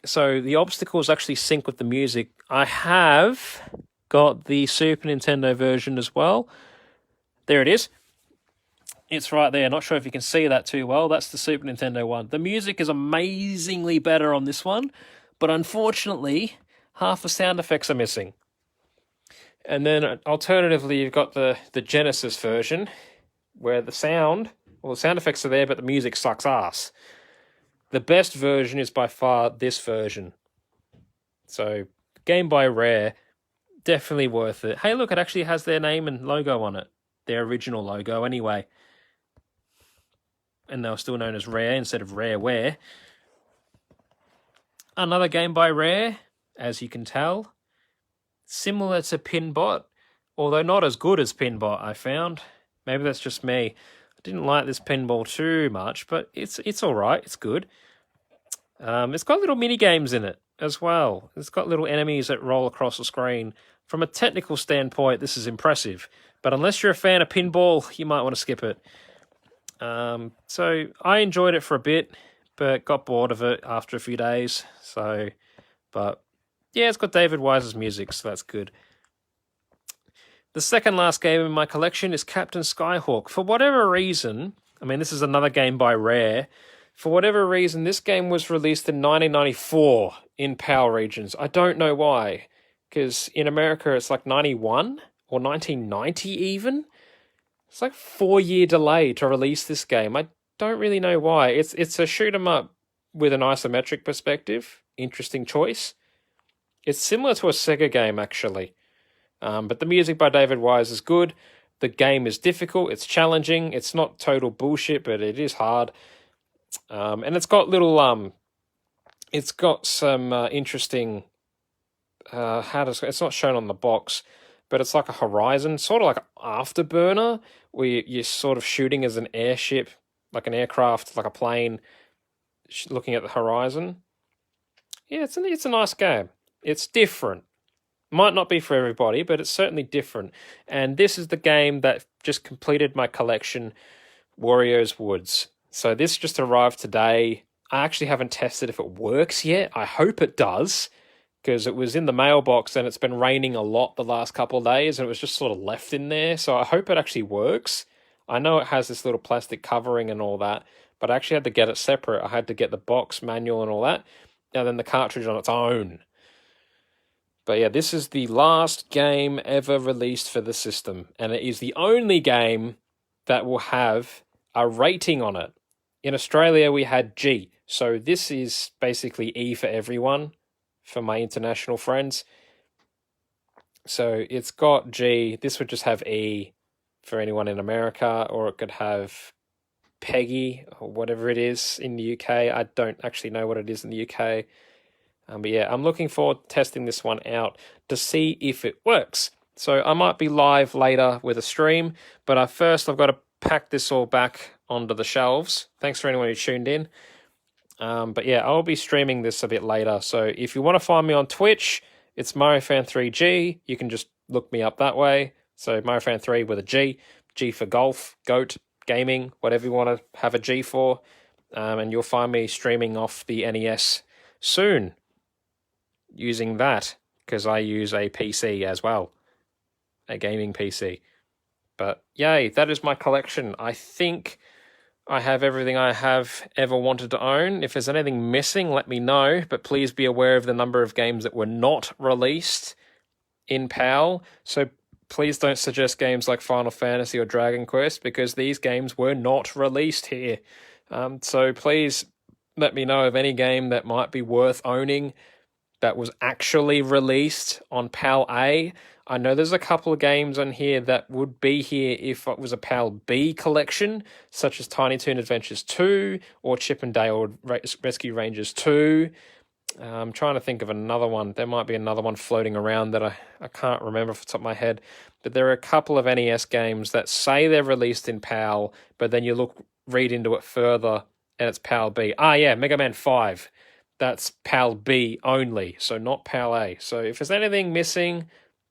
So the obstacles actually sync with the music. I have got the Super Nintendo version as well. There it is. It's right there. Not sure if you can see that too well. That's the Super Nintendo one. The music is amazingly better on this one, but unfortunately, half the sound effects are missing. And then alternatively, you've got the Genesis version, where the sound effects are there, but the music sucks ass. The best version is by far this version. So, Game by Rare, definitely worth it. Hey, look, it actually has their name and logo on it. Their original logo, anyway. And they were still known as Rare instead of Rareware. Another Game by Rare, as you can tell. Similar to Pinbot, although not as good as Pinbot, I found. Maybe that's just me. I didn't like this pinball too much, but it's all right. It's good. It's got little mini games in it as well. It's got little enemies that roll across the screen. From a technical standpoint, this is impressive. But unless you're a fan of pinball, you might want to skip it. So I enjoyed it for a bit, but got bored of it after a few days. But yeah, it's got David Wise's music, so that's good. The second last game in my collection is Captain Skyhawk. For whatever reason, I mean, this is another game by Rare. For whatever reason, this game was released in 1994 in PAL regions. I don't know why, because in America it's like 91 or 1990 even. It's like 4-year delay to release this game. I don't really know why. It's a shoot 'em up with an isometric perspective. Interesting choice. It's similar to a Sega game, actually. But the music by David Wise is good. The game is difficult. It's challenging. It's not total bullshit, but it is hard. And it's got little... it's got some interesting... it's not shown on the box, but it's like a horizon, sort of like an afterburner, where you're sort of shooting as an airship, like an aircraft, like a plane, looking at the horizon. Yeah, it's a nice game. It's different. Might not be for everybody, but it's certainly different. And this is the game that just completed my collection, Wario's Woods. So this just arrived today. I actually haven't tested if it works yet. I hope it does, because it was in the mailbox and it's been raining a lot the last couple of days and it was just sort of left in there. So I hope it actually works. I know it has this little plastic covering and all that, but I actually had to get it separate. I had to get the box manual and all that, and then the cartridge on its own. But yeah, this is the last game ever released for the system, and it is the only game that will have a rating on it. In Australia, we had G, so this is basically E for everyone, for my international friends. So it's got G. This would just have E for anyone in America, or it could have Peggy, or whatever it is in the UK. I don't actually know what it is in the UK. But yeah, I'm looking forward to testing this one out to see if it works. So I might be live later with a stream, but first I've got to pack this all back onto the shelves. Thanks for anyone who tuned in. But yeah, I'll be streaming this a bit later. So if you want to find me on Twitch, it's MarioFan3G. You can just look me up that way. So MarioFan3 with a G. G for golf, goat, gaming, whatever you want to have a G for. And you'll find me streaming off the NES soon using that, because I use a PC as well. A gaming PC. But yay, that is my collection. I think I have everything I have ever wanted to own. If there's anything missing, let me know. But please be aware of the number of games that were not released in PAL. So please don't suggest games like Final Fantasy or Dragon Quest, because these games were not released here. So please let me know of any game that might be worth owning that was actually released on PAL A. I know there's a couple of games on here that would be here if it was a PAL B collection, such as Tiny Toon Adventures 2 or Chip and Dale Rescue Rangers 2. I'm trying to think of another one. There might be another one floating around that I can't remember off the top of my head. But there are a couple of NES games that say they're released in PAL, but then you read into it further and it's PAL B. Yeah, Mega Man 5. That's PAL B only, so not PAL A. So if there's anything missing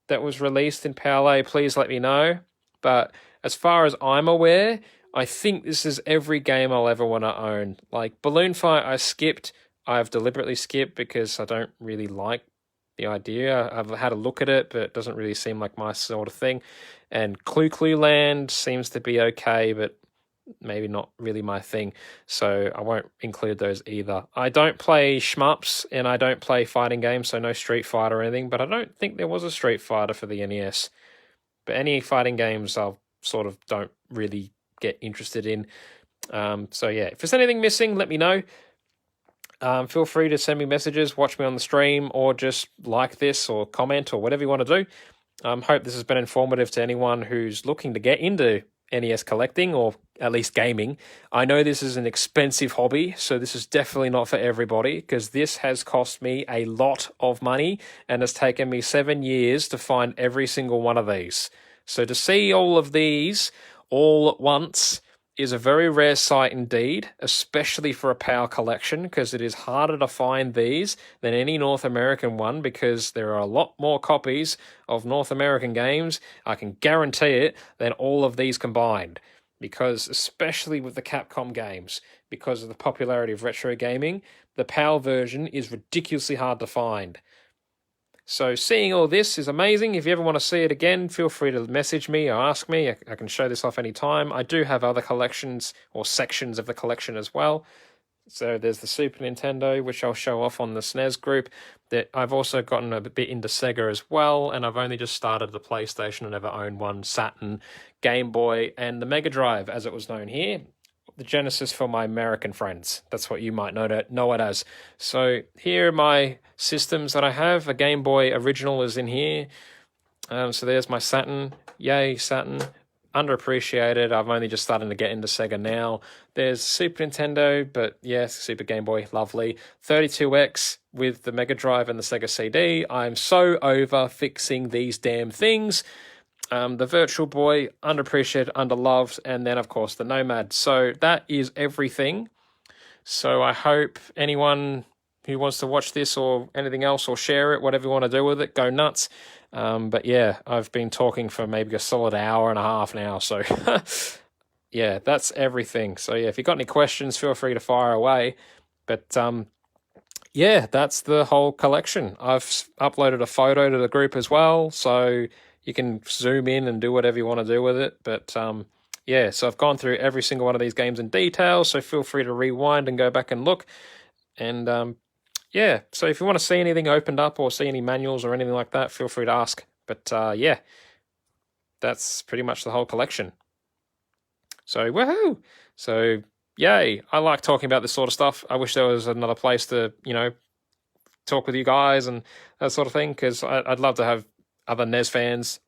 that was released in PAL A, please let me know. But as far as I'm aware, I think this is every game I'll ever want to own. Like Balloon Fight, I've deliberately skipped because I don't really like the idea. I've had a look at it, but it doesn't really seem like my sort of thing. And Clue Land seems to be okay, but maybe not really my thing, so I won't include those either. I don't play shmups, and I don't play fighting games, so no Street Fighter or anything, but I don't think there was a Street Fighter for the NES. But any fighting games I sort of don't really get interested in. So yeah, if there's anything missing, let me know. Feel free to send me messages, watch me on the stream, or just like this or comment or whatever you want to do. Hope this has been informative to anyone who's looking to get into NES collecting, or at least gaming. I know this is an expensive hobby, so this is definitely not for everybody, because this has cost me a lot of money and has taken me 7 years to find every single one of these. So to see all of these all at once is a very rare sight indeed, especially for a PAL collection, because it is harder to find these than any North American one, because there are a lot more copies of North American games, I can guarantee it, than all of these combined. Because especially with the Capcom games, because of the popularity of retro gaming, the PAL version is ridiculously hard to find. So seeing all this is amazing. If you ever want to see it again, feel free to message me or ask me. I can show this off anytime. I do have other collections or sections of the collection as well. So there's the Super Nintendo, which I'll show off on the SNES group. That I've also gotten a bit into Sega as well, and I've only just started the PlayStation and never owned one, Saturn, Game Boy, and the Mega Drive, as it was known here. The Genesis for my American friends. That's what you might know it as. So here are my systems that I have. A Game Boy original is in here. So there's my Saturn. Yay, Saturn. Underappreciated. I'm only just starting to get into Sega now. There's Super Nintendo, but yes, Super Game Boy, lovely. 32X with the Mega Drive and the Sega CD. I'm so over fixing these damn things. The Virtual Boy, underappreciated, underloved, and then, of course, the Nomad. So that is everything. So I hope anyone who wants to watch this or anything else or share it, whatever you want to do with it, go nuts. But yeah, I've been talking for maybe a solid hour and a half now. So yeah, that's everything. So yeah, if you've got any questions, feel free to fire away. But yeah, that's the whole collection. I've uploaded a photo to the group as well. So you can zoom in and do whatever you want to do with it. But yeah, so I've gone through every single one of these games in detail, so feel free to rewind and go back and look. And yeah, so if you want to see anything opened up or see any manuals or anything like that, feel free to ask. But yeah, that's pretty much the whole collection. So woohoo! So yay, I like talking about this sort of stuff. I wish there was another place to, talk with you guys and that sort of thing, because I'd love to have other NES fans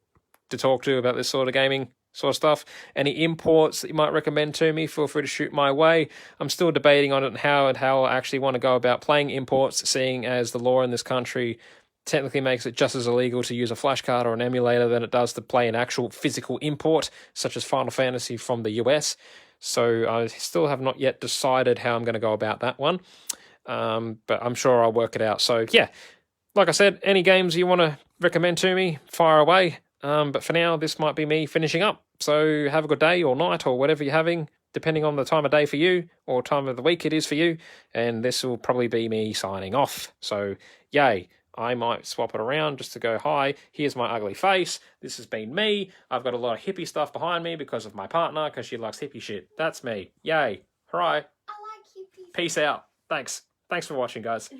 to talk to about this sort of gaming sort of stuff. Any imports that you might recommend to me, feel free to shoot my way. I'm still debating on it and how I actually want to go about playing imports, seeing as the law in this country technically makes it just as illegal to use a flash card or an emulator than it does to play an actual physical import, such as Final Fantasy from the US. So I still have not yet decided how I'm going to go about that one, but I'm sure I'll work it out. So yeah, like I said, any games you want to recommend to me, fire away. But for now, this might be me finishing up. So have a good day or night or whatever you're having, depending on the time of day for you or time of the week it is for you. And this will probably be me signing off. So yay. I might swap it around just to go, hi, here's my ugly face. This has been me. I've got a lot of hippie stuff behind me because of my partner, because she likes hippie shit. That's me. Yay. Hooray. I like you. Peace out. Thanks. Thanks for watching, guys.